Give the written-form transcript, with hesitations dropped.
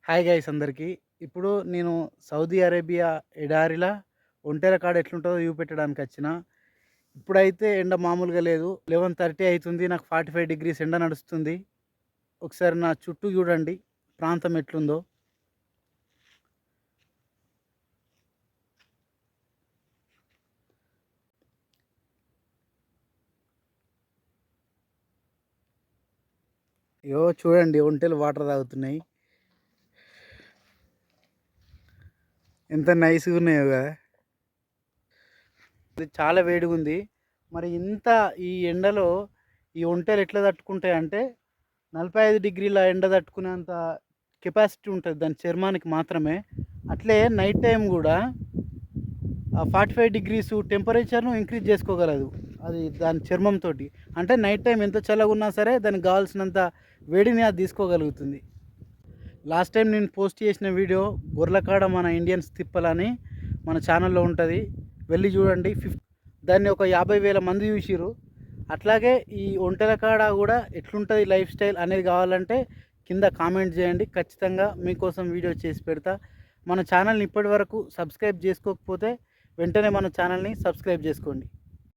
Hi guys అందరికీ. ఇప్పుడు నేను సౌదీ అరేబియా ఎడారిలా ఒంటెల కాడ ఎట్లుంటుందో చూపెట్టడానికొచ్చిన. ఇప్పుడైతే ఎండ మామూలుగా లేదు. 11:30 అయితుంది. నాకు 45 డిగ్రీస్ ఎండ నడుస్తుంది. ఒకసారి నా చుట్టూ చూడండి ప్రాంతం ఎట్లుందో. చూడండి ఒంటెలు వాటర్ తాగుతున్నాయి. ఎంత నైస్‌గా ఉన్నాయో కదా! ఇది చాలా వేడిగుంది. మరి ఈ ఎండలో ఈ ఒంటెలు ఎట్లా తట్టుకుంటాయంటే 45 డిగ్రీల ఎండ తట్టుకునేంత కెపాసిటీ ఉంటది దాని చర్మానికి మాత్రమే. అట్లే నైట్ టైమ్ గూడా 45 డిగ్రీస్ టెంపరేచర్‌ను ఇంక్రీజ్ చేసుకోగలదు. అది దాని చర్మంతోటి. అంటే నైట్ టైమ్ ఎంత చల్లగున్నా సరే దానికి గావాల్సినంత వేడిని అది తీసుకోగలుగుతుంది. లాస్ట్ టైం నేను పోస్ట్ చేసిన వీడియో గొర్రెల కాడ మన ఇండియన్స్ తిప్పలని మన ఛానల్‌లో ఉంటది. వెళ్ళి చూడండి. దాన్ని ఒక 50,000 మంది చూసిర్రు. అట్లాగే ఈ ఒంటెల కాడ గూడా ఎట్లుంటది లైఫ్ స్టైల్ అనేది కావాలంటే కింద కామెంట్ చేయండి. ఖచ్చితంగా మీకోసం వీడియో చేసి పెడతా. మన ఛానల్‌ని ఇప్పటివరకు సబ్స్క్రైబ్ చేసుకోకపోతే వెంటనే మన ఛానల్‌ని సబ్స్క్రైబ్ చేసుకోండి.